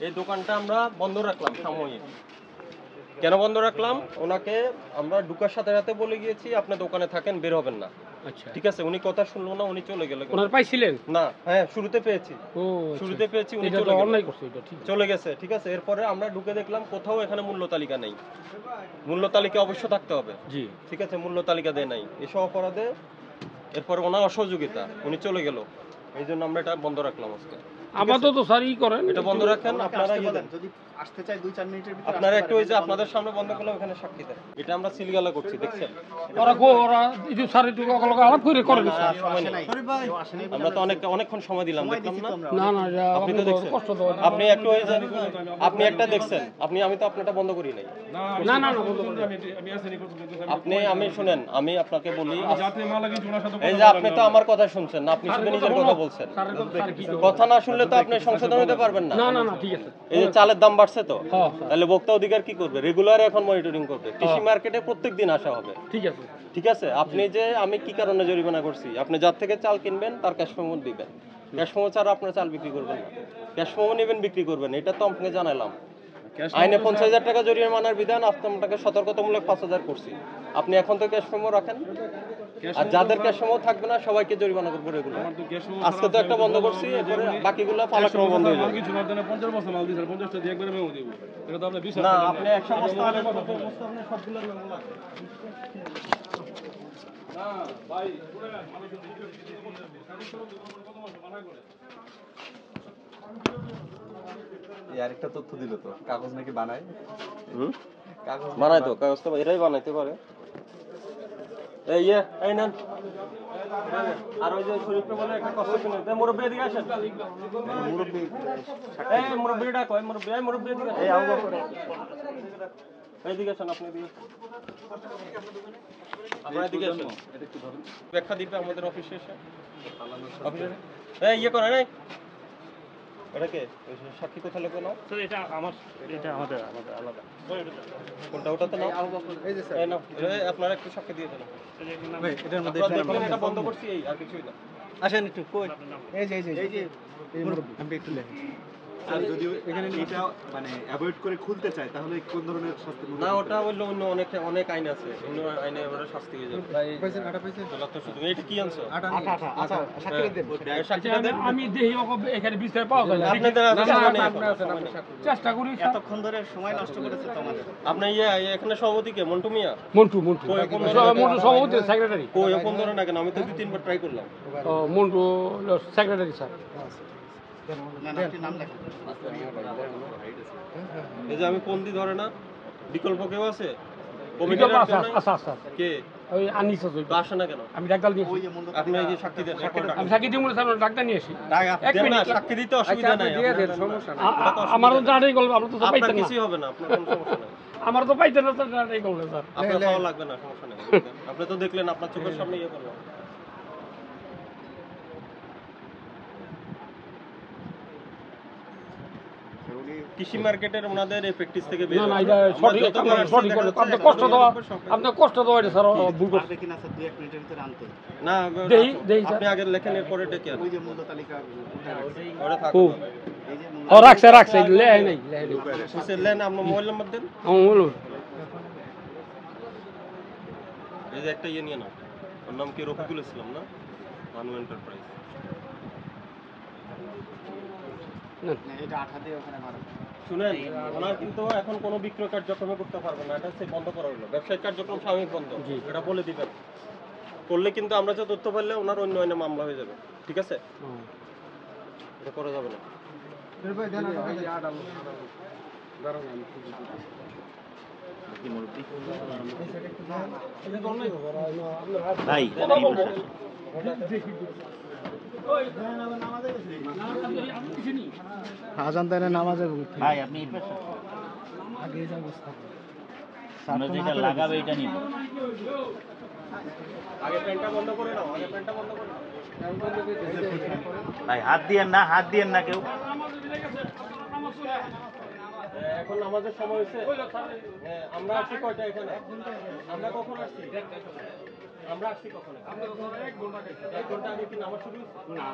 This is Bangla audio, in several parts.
এই দোকানটা আমরা বন্ধ রাখলাম সাময়িক। কেন বন্ধ রাখলাম? ওনাকে আমরা ঢুকার সাথে সাথে বলে গিয়েছি আপনি দোকানে থাকেন, বের হবেন না। আচ্ছা ঠিক আছে, উনি কথা শুনলো না, উনি চলে গেল। ওনার পাইছিলেন না? হ্যাঁ শুরুতে পেয়েছি। ও শুরুতে পেয়েছি, উনি চলে গেল, অন্যায় করছে এটা, ঠিক চলে গেছে। ঠিক আছে, এরপরে আমরা ঢুকে দেখলাম কোথাও এখানে মূল্য তালিকা নেই। মূল্য তালিকা অবশ্য থাকতে হবে। জি ঠিক আছে, মূল্য তালিকা দেয় নাই, এসব অপরাধে এরপর ওনার অসহযোগিতা, উনি চলে গেল। এই জন্য আমরা এটা বন্ধ রাখলাম আজকে। আপাতত স্যার ই করেন, এটা বন্ধ রাখেন। আপনারা যদি আসতে চাই 2-4 মিনিটের ভিতরে আপনারা একটু ওই যে আপনাদের সামনে বন্ধ করলে ওখানে সাক্ষী দেন। এটা আমরা সিলগালা করছি, দেখছেন? ওরা একটু স্যার একটু আলাপ করে করেন। আমরা তো অনেকক্ষণ সময় দিলাম, দেখলাম না? না না, আপনি তো দেখছেন, আপনি একটু ওই যে আপনি একটা দেখছেন, আমি তো আপনারটা বন্ধ করি নাই। না না না, আমি শুনেন, আমি আপনাকে বলি, এই যে আপনি তো আমার কথা শুনছেন না, আপনি শুধু নিজের কথা বলছেন। কথা না শুনলে তো আপনি সংশোধন হতে পারবেন না। না না না, ঠিক আছে। এই যে চালের দাম বাড়ছে তো, তাহলে ভোক্তা অধিকার কি করবে? রেগুলার এখন মনিটরিং করবে, কৃষি মার্কেটে প্রত্যেকদিন আসা হবে। ঠিক আছে ঠিক আছে। আপনি যে আমি কি কারণে জরিমানা করছি, আপনি যার থেকে চাল কিনবেন তার ক্যাশ মেমো দিবেন। ক্যাশ মেমো ছাড়া আপনার চাল বিক্রি করবেন না, ক্যাশ মেমো নেবেন, বিক্রি করবেন। এটা তো আপনাকে জানালাম। আইনে 50,000 টাকা জরিমানার বিধান, আপনাকে সতর্কতামূলক 5,000 করছি। আপনি এখন তো ক্যাশ মেমো রাখেন, আর যাদের ক্যাশ মেমো থাকবে না সবাইকে জরিমানা করবো রেগুলার। আজকে তো একটা বন্ধ করছি, এরপরে বাকিগুলো পালাক্রমে বন্ধ হয়ে যাবে। 50 বছর মাল দিয়েছেন, 50টা দিয়ে একবারে মেমো দিব। এটা তো আপনি বিশ্বাস না, আপনি 100 বস্তা হলে আপনি সবগুলো মেমো না ভাই। আরেকটা তথ্য দিল তো, কাগজ নাকি বানায়। কাগজ বানায় তো, কাগজ তো এরাই বানাইতে পারে। এই নেন। আর ওই যে শরীফকে বলে একটা কষ্ট শুনে, মুরব্বি এদিকে আসেন। মুরব্বি ডাকো, মুরব্বি এদিকে আসেন। এইদিকে আসেন, আপনি এদিকে আপনারা এদিকে আসেন। ব্যাখ্যা দিবে আমাদের অফিসে এসে। ইয়ে করেন, এটা কে? সাক্ষী কোথায় লেখো নাও? এটা আমাদের আলাদা। কোনটা? ওটাতে নাও। এই যে স্যার, এই নাও। আপনারা একটু সাক্ষী দিয়ে দেন। এটার মধ্যে এটা বন্ধ করছি, এই আর কিছুই না। আসেন একটু কই। এই যে আমি একটু লেখি। আর যদি এখানে এটা মানে অ্যাভয়েড করে খুলতে চায় তাহলে কোন ধরনের শাস্তি? না, ওটা হলো অন্য অনেক আইন আছে, অন্য আইনে ওরা শাস্তি হয়ে যাবে। পাইছেন আটা পাইছেন? তো শুধু এটা কি আনছো? আটা। আচ্ছা সাক্ষীটা দেন। আমি দেহি এখানে বিচার পাওয়া যায় না। আপনাদের চেষ্টা করি, এতক্ষণ ধরে সময় নষ্ট করেছে তো আমাদের। আপনি এখানে সভাপতি কে? মন্টু মিয়া? মন্টু সভাপতি, সেক্রেটারি। কই কোন ধরে না কেন? আমি তো 2-3 বার ট্রাই করলাম। Montu secretary sir. এই যে আমি পন্দি ধরে না, বিকল্প কেউ আছে? কে? ওই আনিস আছে, আসে না কেন? আমি ডাক্তার নিয়ে আপনি এই যে সাক্ষী দেন। আমি সাক্ষী দিব না স্যার, ডাক্তার নিয়ে আসি। এক মিনিট, সাক্ষী দিতে অসুবিধা নাই, সমস্যা নাই। আমারও জানাই বলবো, আমরা তো পাইতেন না, কিছুই হবে না, আপনার কোনো সমস্যা নাই। আমার তো পাইতেন না স্যার, জানাই বলবে স্যার। আপনার খাওয়া লাগবে না, সমস্যা নেই। আপনি তো দেখলেন, আপনার চোখের সামনে ইয়ে করলাম। কৃষি মার্কেটের ওনাদের এই প্র্যাকটিস থেকে বের না, এটা সঠিক, সঠিক করে আপনি কষ্ট দেওয়া এটা স্যার ভুল করছে কিনা স্যার? 2-1 মিনিটের ভিতরে আনতে না, আপনি আগে লেখেন, এরপরে এটা কি ওই যে মূল্য তালিকা ওটা থাকবে। এই যে রাখছে লেই নাই, লেন আপনার মোবাইল নাম্বার দেন। আমার মোবাইল, এই যে একটা নিয়ে নাও। ওর নাম কি? রফিকুল ইসলাম না? মানু এন্টারপ্রাইজ। এটা আঠা দিয়ে ওখানে মারা। শুনেন, ওনার কিন্তু এখন কোনো বিক্রয় কার্যক্রম করতে পারবে না, এটা হচ্ছে বন্ধ করা হলো। ব্যবসায়িক কার্যক্রম সাময়িক বন্ধ, এটা বলে দিবেন। করলে কিন্তু আমরা যে তথ্য পাইলে ওনার অন্য আইনে মামলা হয়ে যাবে। ঠিক আছে, এটা করা যাবে না। ভাই আজান দেয় না, নামাজে ভাই আপনি আগে যাবো, আমরা যেটা লাগাবে এটা নিব। আগে পেনটা বন্ধ করে নাও, আগে পেনটা বন্ধ করে নাও ভাই। হাত দিয়েন না কেউ। এখন আমাদের সময় হয়েছে। আমরা আসছি কয়টা এখানে? আমরা কখন আসছি? আমরা আসছি কখন? 1 ঘন্টা আগে কি নামাজ শুরু? না,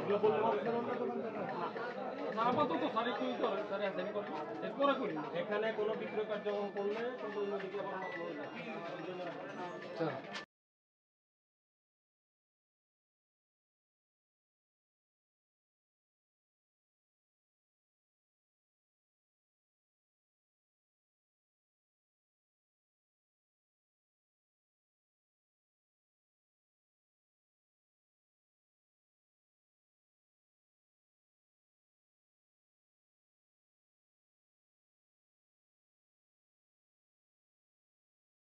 এখানে কোনো বিক্রয় কার্যক্রম করলে কিন্তু অন্যদিকে আবার